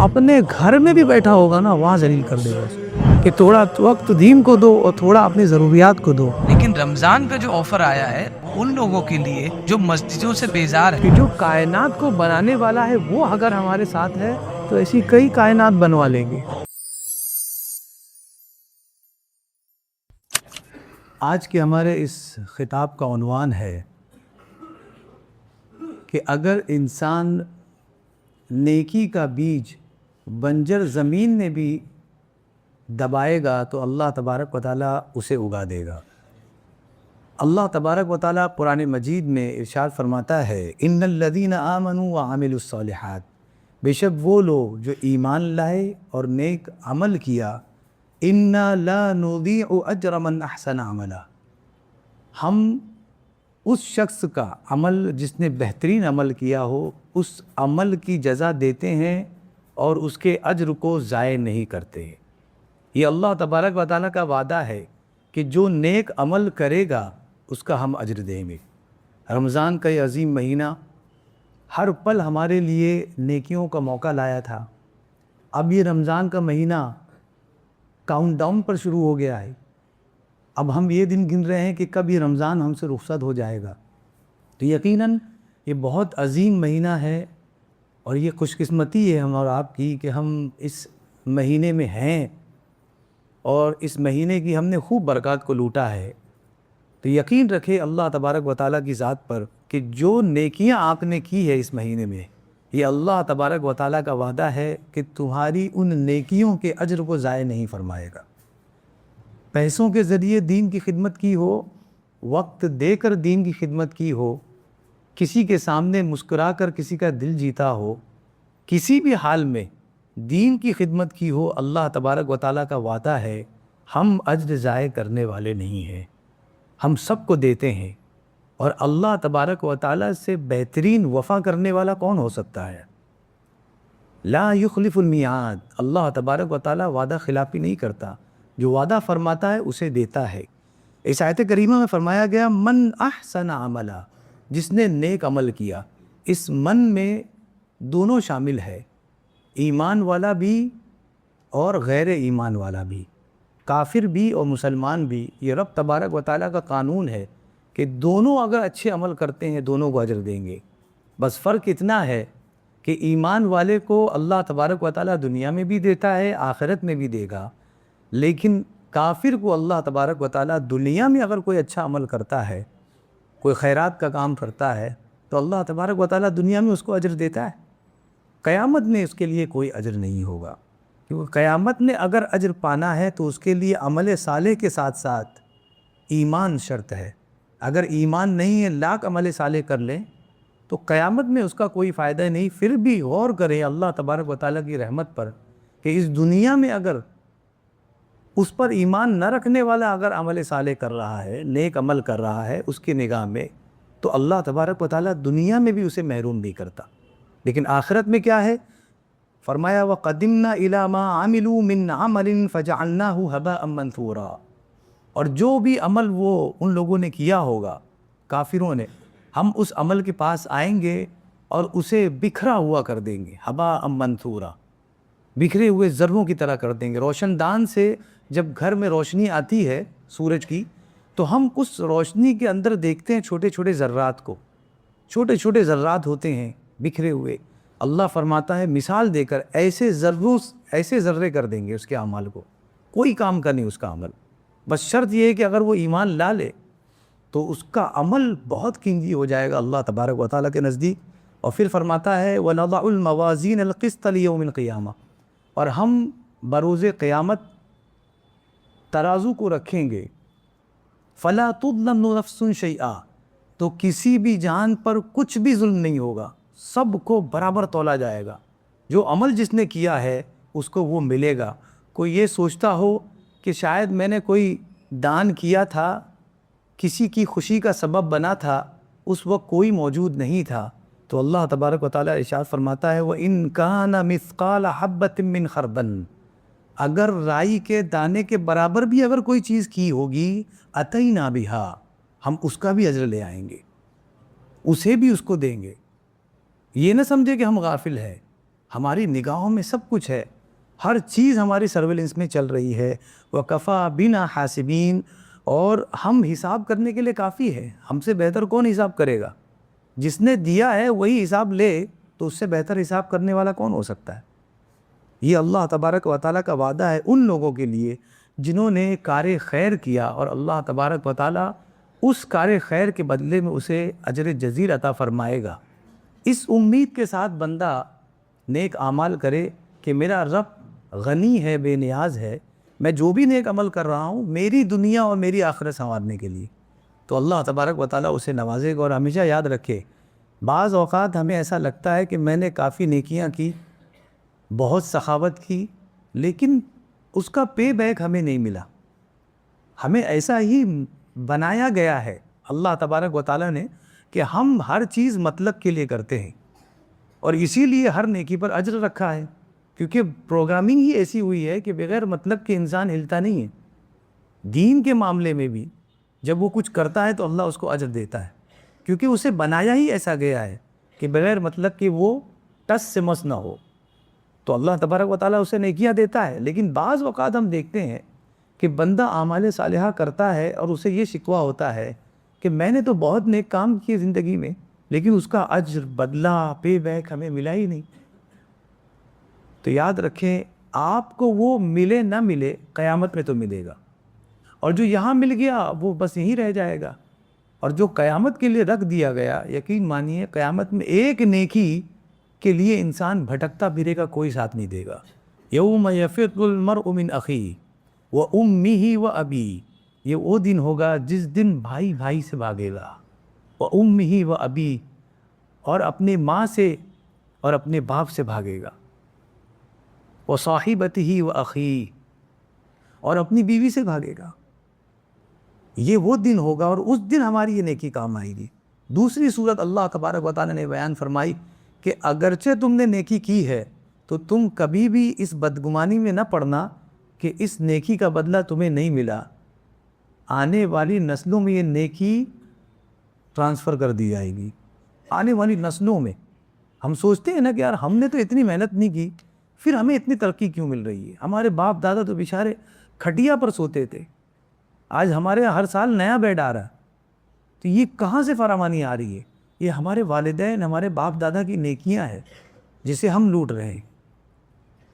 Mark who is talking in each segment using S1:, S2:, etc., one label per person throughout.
S1: اپنے گھر میں بھی بیٹھا ہوگا نا وہاں ذلیل کر دے گا کہ تھوڑا وقت دین کو دو اور تھوڑا اپنی ضروریات کو دو.
S2: لیکن رمضان کا جو آفر آیا ہے ان لوگوں کے لیے جو مسجدوں سے بیزار
S1: کہ
S2: ہیں.
S1: جو کائنات کو بنانے والا ہے وہ اگر ہمارے ساتھ ہے تو ایسی کئی کائنات بنوا لیں گے. آج کے ہمارے اس خطاب کا عنوان ہے کہ اگر انسان نیکی کا بیج بنجر زمین میں بھی دبائے گا تو اللہ تبارک و تعالیٰ اسے اگا دے گا. اللہ تبارک و تعالیٰ قرآن مجید میں ارشاد فرماتا ہے ان الذین آمنوا وعملوا الصالحات، بے شک وہ لوگ جو ایمان لائے اور نیک عمل کیا، انا لا نضیع اجر من احسن عملا، ہم اس شخص کا عمل جس نے بہترین عمل کیا ہو اس عمل کی جزا دیتے ہیں اور اس کے اجر کو ضائع نہیں کرتے. یہ اللہ تبارک و تعالیٰ کا وعدہ ہے کہ جو نیک عمل کرے گا اس کا ہم اجر دیں گے. رمضان کا یہ عظیم مہینہ ہر پل ہمارے لیے نیکیوں کا موقع لایا تھا. اب یہ رمضان کا مہینہ کاؤنٹ ڈاؤن پر شروع ہو گیا ہے. اب ہم یہ دن گن رہے ہیں کہ کب یہ رمضان ہم سے رخصت ہو جائے گا. تو یقیناً یہ بہت عظیم مہینہ ہے اور یہ خوش قسمتی ہے ہم اور آپ کی کہ ہم اس مہینے میں ہیں اور اس مہینے کی ہم نے خوب برکات کو لوٹا ہے. تو یقین رکھے اللہ تبارک و تعالیٰ کی ذات پر کہ جو نیکیاں آپ نے کی ہے اس مہینے میں، یہ اللہ تبارک و تعالیٰ کا وعدہ ہے کہ تمہاری ان نیکیوں کے اجر کو ضائع نہیں فرمائے گا. پیسوں کے ذریعے دین کی خدمت کی ہو، وقت دے کر دین کی خدمت کی ہو، کسی کے سامنے مسکرا کر کسی کا دل جیتا ہو، کسی بھی حال میں دین کی خدمت کی ہو، اللہ تبارک و تعالیٰ کا وعدہ ہے ہم اجر ضائع کرنے والے نہیں ہیں، ہم سب کو دیتے ہیں. اور اللہ تبارک و تعالیٰ سے بہترین وفا کرنے والا کون ہو سکتا ہے؟ لا یخلف المیعاد، اللہ تبارک و تعالیٰ وعدہ خلافی نہیں کرتا، جو وعدہ فرماتا ہے اسے دیتا ہے. اس آیت کریمہ میں فرمایا گیا من احسن عملا، جس نے نیک عمل کیا. اس من میں دونوں شامل ہے، ایمان والا بھی اور غیر ایمان والا بھی، کافر بھی اور مسلمان بھی. یہ رب تبارک و تعالیٰ کا قانون ہے کہ دونوں اگر اچھے عمل کرتے ہیں دونوں کو اجر دیں گے. بس فرق اتنا ہے کہ ایمان والے کو اللہ تبارک و تعالیٰ دنیا میں بھی دیتا ہے، آخرت میں بھی دے گا. لیکن کافر کو اللہ تبارک و تعالیٰ دنیا میں اگر کوئی اچھا عمل کرتا ہے، کوئی خیرات کا کام کرتا ہے تو اللہ تبارک و تعالیٰ دنیا میں اس کو اجر دیتا ہے. قیامت میں اس کے لیے کوئی اجر نہیں ہوگا، کیونکہ قیامت میں اگر اجر پانا ہے تو اس کے لیے عمل صالح کے ساتھ ساتھ ایمان شرط ہے. اگر ایمان نہیں ہے لاکھ عمل صالح کر لیں تو قیامت میں اس کا کوئی فائدہ نہیں. پھر بھی غور کریں اللہ تبارک و تعالیٰ کی رحمت پر کہ اس دنیا میں اگر اس پر ایمان نہ رکھنے والا اگر عمل صالح کر رہا ہے، نیک عمل کر رہا ہے اس کی نگاہ میں، تو اللہ تبارک و تعالیٰ دنیا میں بھی اسے محروم نہیں کرتا. لیکن آخرت میں کیا ہے؟ فرمایا وَقَدِمْنَا إِلَى مَا عَمِلُوا مِنْ عَمَلٍ فَجَعَلْنَاهُ هَبَاءً مَنْثُورًا، اور جو بھی عمل وہ ان لوگوں نے کیا ہوگا کافروں نے، ہم اس عمل کے پاس آئیں گے اور اسے بکھرا ہوا کر دیں گے. هَبَاءً مَنْثُورًا، بکھرے ہوئے ذروں کی طرح کر دیں گے. روشن دان سے جب گھر میں روشنی آتی ہے سورج کی تو ہم اس روشنی کے اندر دیکھتے ہیں چھوٹے چھوٹے ذرات کو، چھوٹے چھوٹے ذرات ہوتے ہیں بکھرے ہوئے. اللہ فرماتا ہے مثال دے کر ایسے ذرے کر دیں گے اس کے اعمال کو، کوئی کام کا نہیں اس کا عمل. بس شرط یہ ہے کہ اگر وہ ایمان لا لے تو اس کا عمل بہت قیمتی ہو جائے گا اللہ تبارک و تعالیٰ کے نزدیک. اور پھر فرماتا ہے وَنَضَعُ الْمَوَازِينَ الْقِسْطَ لِيَوْمِ الْقِيَامَةِ، اور ہم بروز قیامت ترازو کو رکھیں گے. فَلَا تُظْلَمُ نَفْسٌ شَيْئًا، تو کسی بھی جان پر کچھ بھی ظلم نہیں ہوگا، سب کو برابر تولا جائے گا. جو عمل جس نے کیا ہے اس کو وہ ملے گا. کوئی یہ سوچتا ہو کہ شاید میں نے کوئی دان کیا تھا، کسی کی خوشی کا سبب بنا تھا، اس وقت کوئی موجود نہیں تھا، تو اللہ تبارک و تعالیٰ ارشاد فرماتا ہے وَإِن كَانَ مِثْقَالَ حَبَّةٍ مِّنْ خَرْدَلٍ، اگر رائی کے دانے کے برابر بھی اگر کوئی چیز کی ہوگی أَتَيْنَا بِهَا، ہم اس کا بھی اجر لے آئیں گے، اسے بھی اس کو دیں گے. یہ نہ سمجھے کہ ہم غافل ہیں، ہماری نگاہوں میں سب کچھ ہے، ہر چیز ہماری سرویلنس میں چل رہی ہے. وَكَفَى بِنَا حَاسِبِينَ، اور ہم حساب کرنے کے لیے کافی ہے. ہم سے بہتر کون حساب کرے گا؟ جس نے دیا ہے وہی حساب لے تو اس سے بہتر حساب کرنے والا کون ہو سکتا ہے؟ یہ اللہ تبارک و تعالیٰ کا وعدہ ہے ان لوگوں کے لیے جنہوں نے کار خیر کیا، اور اللہ تبارک و تعالیٰ اس کار خیر کے بدلے میں اسے اجر جزیل عطا فرمائے گا. اس امید کے ساتھ بندہ نیک اعمال کرے کہ میرا رب غنی ہے، بے نیاز ہے، میں جو بھی نیک عمل کر رہا ہوں میری دنیا اور میری آخرت سنوارنے کے لیے، تو اللہ تبارک و تعالیٰ اسے نوازے گا. اور ہمیشہ یاد رکھے، بعض اوقات ہمیں ایسا لگتا ہے کہ میں نے کافی نیکیاں کی، بہت سخاوت کی، لیکن اس کا پے بیک ہمیں نہیں ملا. ہمیں ایسا ہی بنایا گیا ہے اللہ تبارک و تعالیٰ نے کہ ہم ہر چیز مطلب کے لیے کرتے ہیں، اور اسی لیے ہر نیکی پر اجر رکھا ہے، کیونکہ پروگرامنگ ہی ایسی ہوئی ہے کہ بغیر مطلب کے انسان ہلتا نہیں ہے. دین کے معاملے میں بھی جب وہ کچھ کرتا ہے تو اللہ اس کو اجر دیتا ہے، کیونکہ اسے بنایا ہی ایسا گیا ہے کہ بغیر مطلب کہ وہ ٹس سے مس نہ ہو، تو اللہ تبارک و تعالیٰ اسے نیکیاں دیتا ہے. لیکن بعض اوقات ہم دیکھتے ہیں کہ بندہ اعمال صالحہ کرتا ہے اور اسے یہ شکوہ ہوتا ہے کہ میں نے تو بہت نیک کام کیے زندگی میں، لیکن اس کا اجر، بدلہ، پے بیک ہمیں ملا ہی نہیں. تو یاد رکھیں، آپ کو وہ ملے نہ ملے قیامت میں تو ملے گا، اور جو یہاں مل گیا وہ بس یہیں رہ جائے گا. اور جو قیامت کے لیے رکھ دیا گیا، یقین مانیے قیامت میں ایک نیکی کے لیے انسان بھٹکتا پھرے گا، کوئی ساتھ نہیں دے گا. یوم یفر المرء من اخیہ وامہ وابیہ، یہ وہ دن ہوگا جس دن بھائی بھائی سے بھاگے گا، وامہ وابیہ، اور اپنے ماں سے اور اپنے باپ سے بھاگے گا، وصاحبتہ واخیہ، اور اپنی بیوی سے بھاگے گا. یہ وہ دن ہوگا، اور اس دن ہماری یہ نیکی کام آئے گی. دوسری صورت اللہ تبارک و تعالیٰ نے بیان فرمائی کہ اگرچہ تم نے نیکی کی ہے تو تم کبھی بھی اس بدگمانی میں نہ پڑنا کہ اس نیکی کا بدلہ تمہیں نہیں ملا، آنے والی نسلوں میں یہ نیکی ٹرانسفر کر دی جائے گی. آنے والی نسلوں میں ہم سوچتے ہیں نا کہ یار ہم نے تو اتنی محنت نہیں کی، پھر ہمیں اتنی ترقی کیوں مل رہی ہے؟ ہمارے باپ دادا تو بیچارے کھٹیا پر سوتے تھے، آج ہمارے ہر سال نیا بیڈ آ رہا ہے. تو یہ کہاں سے فراوانی آ رہی ہے؟ یہ ہمارے والدین، ہمارے باپ دادا کی نیکیاں ہیں جسے ہم لوٹ رہے ہیں.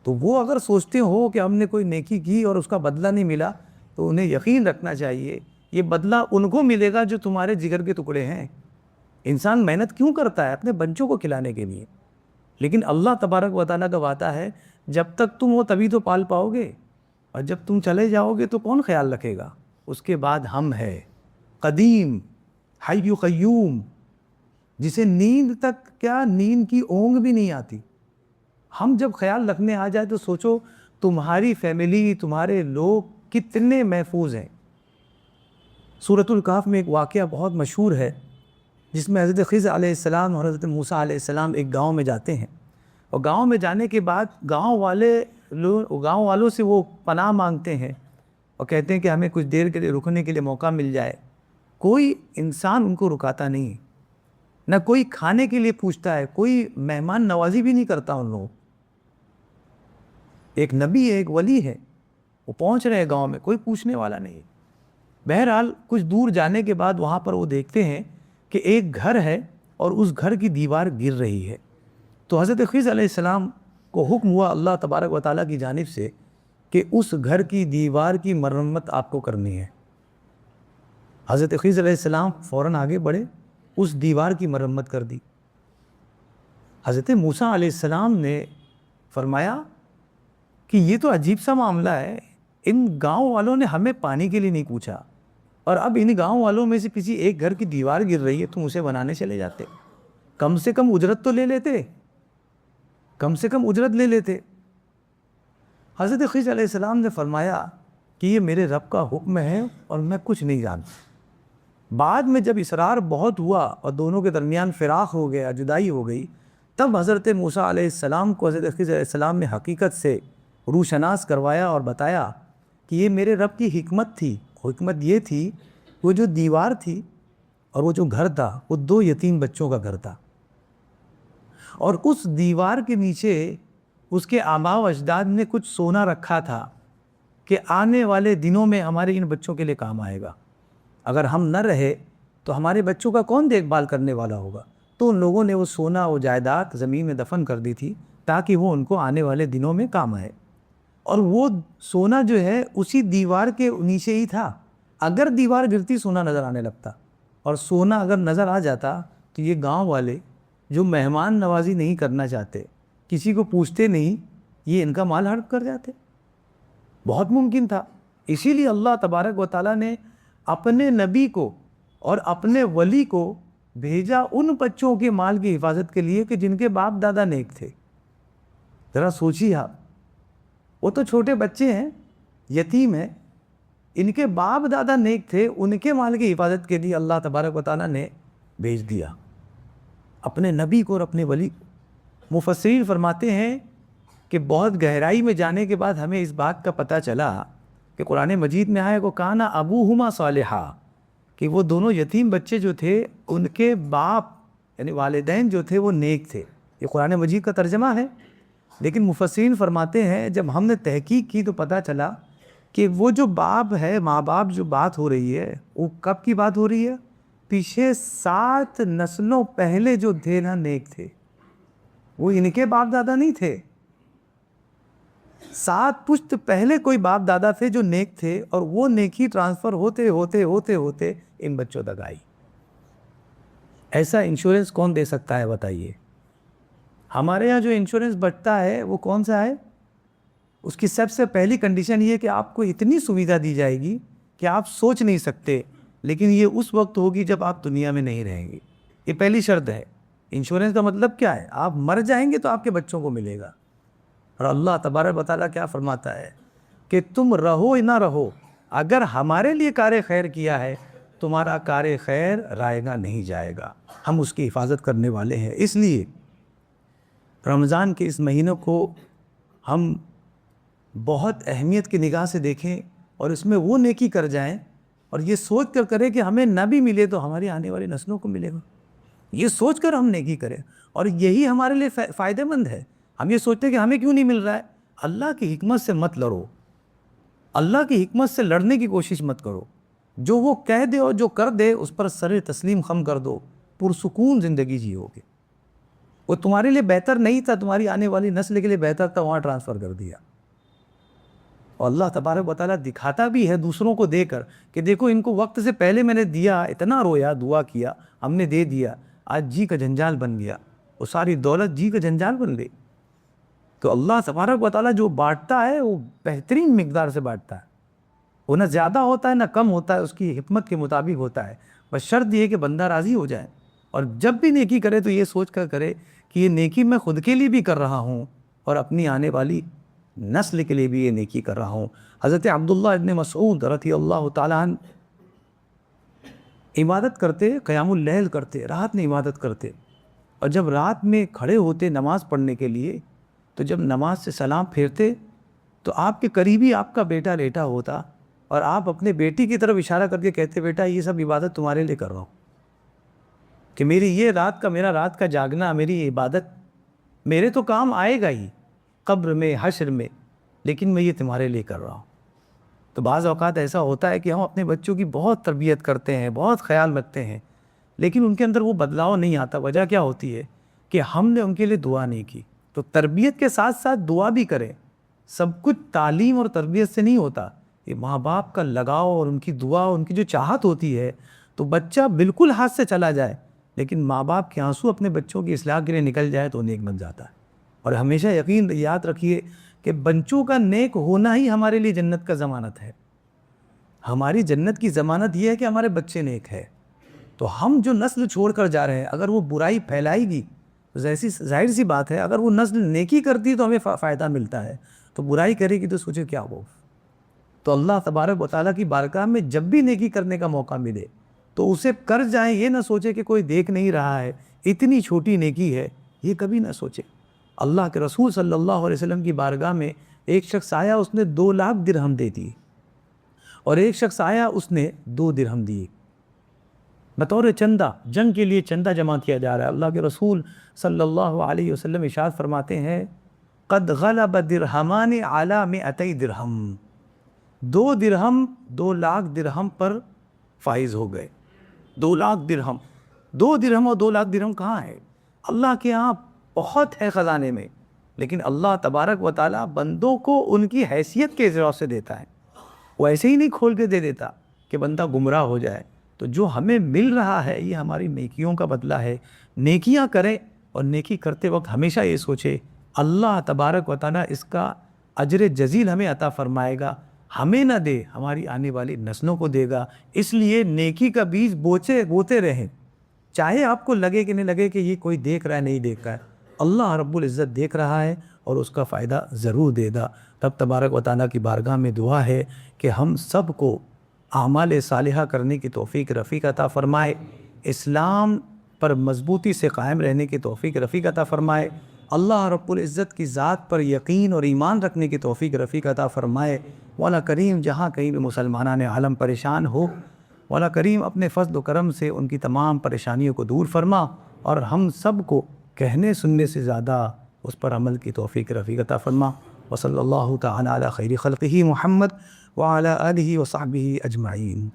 S1: تو وہ اگر سوچتے ہو کہ ہم نے کوئی نیکی کی اور اس کا بدلہ نہیں ملا، تو انہیں یقین رکھنا چاہیے یہ بدلہ ان کو ملے گا جو تمہارے جگر کے ٹکڑے ہیں. انسان محنت کیوں کرتا ہے؟ اپنے بچوں کو کھلانے کے لیے، لیکن اللہ تبارک و تعالیٰ کا وعدہ ہے جب تک تم ہو تبھی تو پال پاؤ گے، اور جب تم چلے جاؤ گے تو کون خیال رکھے گا؟ اس کے بعد ہم ہے قدیم حی قیوم، جسے نیند تک کیا، نیند کی اونگ بھی نہیں آتی. ہم جب خیال رکھنے آ جائے تو سوچو تمہاری فیملی، تمہارے لوگ کتنے محفوظ ہیں. سورۃ الکہف میں ایک واقعہ بہت مشہور ہے جس میں حضرت خضر علیہ السلام اور حضرت موسیٰ علیہ السلام ایک گاؤں میں جاتے ہیں، اور گاؤں میں جانے کے بعد گاؤں والوں سے وہ پناہ مانگتے ہیں اور کہتے ہیں کہ ہمیں کچھ دیر کے لیے رکنے کے لیے موقع مل جائے. کوئی انسان ان کو رکاتا نہیں، نہ کوئی کھانے کے لیے پوچھتا ہے، کوئی مہمان نوازی بھی نہیں کرتا ان لوگوں. ایک نبی ہے، ایک ولی ہے، وہ پہنچ رہے گاؤں میں، کوئی پوچھنے والا نہیں. بہرحال کچھ دور جانے کے بعد وہاں پر وہ دیکھتے ہیں کہ ایک گھر ہے اور اس گھر کی دیوار گر رہی ہے. تو حضرت خضر علیہ السلام کو حکم ہوا اللہ تبارک و تعالیٰ کی جانب سے کہ اس گھر کی دیوار کی مرمت آپ کو کرنی ہے. حضرت خضر علیہ السلام فوراً آگے بڑھے، اس دیوار کی مرمت کر دی. حضرت موسیٰ علیہ السلام نے فرمایا کہ یہ تو عجیب سا معاملہ ہے، ان گاؤں والوں نے ہمیں پانی کے لیے نہیں پوچھا، اور اب ان گاؤں والوں میں سے کسی ایک گھر کی دیوار گر رہی ہے، تم اسے بنانے چلے جاتے. کم سے کم اجرت تو لے لیتے، کم سے کم اجرت لے لیتے. حضرت خضر علیہ السلام نے فرمایا کہ یہ میرے رب کا حکم ہے اور میں کچھ نہیں جانتا. بعد میں جب اصرار بہت ہوا اور دونوں کے درمیان فراق ہو گیا، جدائی ہو گئی، تب حضرت موسیٰ علیہ السلام کو حضرت خضر علیہ السلام نے حقیقت سے روشناس کروایا اور بتایا کہ یہ میرے رب کی حکمت تھی. حکمت یہ تھی، وہ جو دیوار تھی اور وہ جو گھر تھا وہ 2 یتیم بچوں کا گھر تھا، اور اس دیوار کے نیچے اس کے آباء و اجداد نے کچھ سونا رکھا تھا کہ آنے والے دنوں میں ہمارے ان بچوں کے لیے کام آئے گا. اگر ہم نہ رہے تو ہمارے بچوں کا کون دیکھ بھال کرنے والا ہوگا؟ تو ان لوگوں نے وہ سونا و جائیداد زمین میں دفن کر دی تھی تاکہ وہ ان کو آنے والے دنوں میں کام آئے. اور وہ سونا جو ہے اسی دیوار کے نیچے ہی تھا. اگر دیوار گرتی سونا نظر آنے لگتا، اور سونا اگر نظر آ جاتا تو یہ گاؤں والے جو مہمان نوازی نہیں کرنا چاہتے، کسی کو پوچھتے نہیں، یہ ان کا مال ہڑپ کر جاتے. بہت ممکن تھا. اسی لیے اللہ تبارک و تعالیٰ نے اپنے نبی کو اور اپنے ولی کو بھیجا ان بچوں کے مال کی حفاظت کے لیے کہ جن کے باپ دادا نیک تھے. ذرا سوچیے آپ، وہ تو چھوٹے بچے ہیں، یتیم ہیں، ان کے باپ دادا نیک تھے، ان کے مال کی حفاظت کے لیے اللہ تبارک و تعالیٰ نے بھیج دیا اپنے نبی کو اور اپنے ولی کو. مفسرین فرماتے ہیں کہ بہت گہرائی میں جانے کے بعد ہمیں اس بات کا پتہ چلا کہ قرآن مجید میں آیا کہ کانا ابوہما صالحا، کہ وہ دونوں یتیم بچے جو تھے ان کے باپ یعنی والدین جو تھے وہ نیک تھے. یہ قرآن مجید کا ترجمہ ہے. لیکن مفسرین فرماتے ہیں جب ہم نے تحقیق کی تو پتہ چلا کہ وہ جو باپ ہے، ماں باپ جو بات ہو رہی ہے، وہ کب کی بات ہو رہی ہے؟ پیچھے 7 نسلوں پہلے جو تھے نا نیک تھے، وہ ان کے باپ دادا نہیں تھے. 7 پشت پہلے کوئی باپ دادا تھے جو نیک تھے، اور وہ نیکی ٹرانسفر ہوتے ہوتے ہوتے ہوتے ان بچوں تک آئی. ایسا انشورنس کون دے سکتا ہے بتائیے؟ ہمارے یہاں جو انشورنس بچتا ہے وہ کون سا ہے؟ اس کی سب سے پہلی کنڈیشن یہ کہ آپ کو اتنی سویدھا دی جائے گی کہ آپ سوچ نہیں سکتے، لیکن یہ اس وقت ہوگی جب آپ دنیا میں نہیں رہیں گے. یہ پہلی شرط ہے. انشورنس کا مطلب کیا ہے؟ آپ مر جائیں گے تو آپ کے بچوں کو ملے گا. اور اللہ تبارک و تعالیٰ کیا فرماتا ہے کہ تم رہو نہ رہو، اگر ہمارے لیے کار خیر کیا ہے تمہارا کار خیر رائے گا نہیں جائے گا. ہم اس کی حفاظت کرنے والے ہیں. اس لیے رمضان کے اس مہینوں کو ہم بہت اہمیت کی نگاہ سے دیکھیں اور اس میں وہ نیکی کر جائیں، اور یہ سوچ کر کریں کہ ہمیں نہ بھی ملے تو ہماری آنے والی نسلوں کو ملے گا. یہ سوچ کر ہم نیکی کریں، اور یہی ہمارے لیے فائدہ مند ہے. ہم یہ سوچتے ہیں کہ ہمیں کیوں نہیں مل رہا ہے. اللہ کی حکمت سے مت لڑو، اللہ کی حکمت سے لڑنے کی کوشش مت کرو. جو وہ کہہ دے اور جو کر دے اس پر سر تسلیم خم کر دو، پرسکون زندگی جیو گے. وہ تمہارے لیے بہتر نہیں تھا، تمہاری آنے والی نسل کے لیے بہتر تھا، وہاں ٹرانسفر کر دیا. اور اللہ تبارک و تعالیٰ دکھاتا بھی ہے دوسروں کو دے کر کہ دیکھو ان کو وقت سے پہلے میں نے دیا، اتنا رویا، دعا کیا، ہم نے دے دیا، آج جی کا جنجال بن گیا، وہ ساری دولت جی کا جنجال بن گئی. تو اللہ تبارک و تعالیٰ جو بانٹتا ہے وہ بہترین مقدار سے بانٹتا ہے. وہ نہ زیادہ ہوتا ہے نہ کم ہوتا ہے، اس کی حکمت کے مطابق ہوتا ہے. بس شرط یہ کہ بندہ راضی ہو جائے، اور جب بھی نیکی کرے تو یہ سوچ کر کرے کہ یہ نیکی میں خود کے لیے بھی کر رہا ہوں اور اپنی آنے والی نسل کے لیے بھی یہ نیکی کر رہا ہوں. حضرت عبداللہ ابن مسعود رضی اللہ تعالیٰ عنہ عبادت کرتے، قیام اللیل کرتے، رات میں عبادت کرتے، اور جب رات میں کھڑے ہوتے نماز پڑھنے کے لیے تو جب نماز سے سلام پھیرتے تو آپ کے قریبی آپ کا بیٹا لیٹا ہوتا، اور آپ اپنے بیٹی کی طرف اشارہ کر کے کہتے بیٹا یہ سب عبادت تمہارے لیے کر رہا ہوں، کہ میری یہ میرا رات کا جاگنا، میری عبادت میرے تو کام آئے گا ہی قبر میں، حشر میں، لیکن میں یہ تمہارے لیے کر رہا ہوں. تو بعض اوقات ایسا ہوتا ہے کہ ہم اپنے بچوں کی بہت تربیت کرتے ہیں، بہت خیال رکھتے ہیں، لیکن ان کے اندر وہ بدلاؤ نہیں آتا. وجہ کیا ہوتی ہے کہ ہم نے ان کے لیے دعا نہیں کی. تو تربیت کے ساتھ ساتھ دعا بھی کریں. سب کچھ تعلیم اور تربیت سے نہیں ہوتا. یہ ماں باپ کا لگاؤ اور ان کی دعا، ان کی جو چاہت ہوتی ہے، تو بچہ بالکل ہاتھ سے چلا جائے لیکن ماں باپ کے آنسو اپنے بچوں کی اصلاح کے لیے نکل جائے تو نیک بن جاتا ہے. اور ہمیشہ یقین یاد رکھیے کہ بچوں کا نیک ہونا ہی ہمارے لیے جنت کا ضمانت ہے. ہماری جنت کی ضمانت یہ ہے کہ ہمارے بچے نیک ہے. تو ہم جو نسل چھوڑ کر جا رہے ہیں، اگر وہ برائی پھیلائے گی تو ظاہر سی بات ہے، اگر وہ نسل نیکی کرتی تو ہمیں فائدہ ملتا ہے، تو برائی کرے گی تو سوچے کیا ہو. تو اللہ تبارک و تعالیٰ کی بارگاہ میں جب بھی نیکی کرنے کا موقع ملے تو اسے کر جائیں. یہ نہ سوچے کہ کوئی دیکھ نہیں رہا ہے، اتنی چھوٹی نیکی ہے، یہ کبھی نہ سوچے. اللہ کے رسول صلی اللہ علیہ وسلم کی بارگاہ میں ایک شخص آیا، اس نے 2 لاکھ درہم دے دی، اور ایک شخص آیا اس نے 2 درہم دیے بطور چندہ. جنگ کے لیے چندہ جمع کیا جا رہا ہے. اللہ کے رسول صلی اللہ علیہ وسلم ارشاد فرماتے ہیں قد غلب درہمان علی 200 درہم، 2 درہم 2 لاکھ درہم پر فائز ہو گئے. 2 لاکھ درہم، 2 درہم اور 2 لاکھ درہم کہاں ہے؟ اللہ کے ہاں بہت ہے خزانے میں، لیکن اللہ تبارک و تعالیٰ بندوں کو ان کی حیثیت کے اعتبار سے دیتا ہے. وہ ایسے ہی نہیں کھول کے دے دیتا کہ بندہ گمراہ ہو جائے. تو جو ہمیں مل رہا ہے یہ ہماری نیکیوں کا بدلہ ہے. نیکیاں کریں اور نیکی کرتے وقت ہمیشہ یہ سوچے اللہ تبارک و تعالیٰ اس کا اجر جزیل ہمیں عطا فرمائے گا، ہمیں نہ دے ہماری آنے والی نسلوں کو دے گا. اس لیے نیکی کا بیج بوتے رہیں، چاہے آپ کو لگے کہ نہیں لگے کہ یہ کوئی دیکھ رہا ہے نہیں دیکھ رہا ہے، اللہ رب العزت دیکھ رہا ہے اور اس کا فائدہ ضرور دے گا. رب تبارک و تعالیٰ کی بارگاہ میں دعا ہے کہ ہم سب کو اعمال صالحہ کرنے کی توفیق رفیق عطا فرمائے، اسلام پر مضبوطی سے قائم رہنے کی توفیق رفیق عطا فرمائے، اللہ رب العزت کی ذات پر یقین اور ایمان رکھنے کی توفیق رفیق عطا فرمائے. مولا کریم جہاں کہیں بھی مسلمانان عالم پریشان ہو، مولا کریم اپنے فضل و کرم سے ان کی تمام پریشانیوں کو دور فرما، اور ہم سب کو کہنے سننے سے زیادہ اس پر عمل کی توفیق رفیق عطا فرما. وصلی اللہ تعالی علی خیر خلقہ محمد وعلی آلہ وصحبہ اجمعین.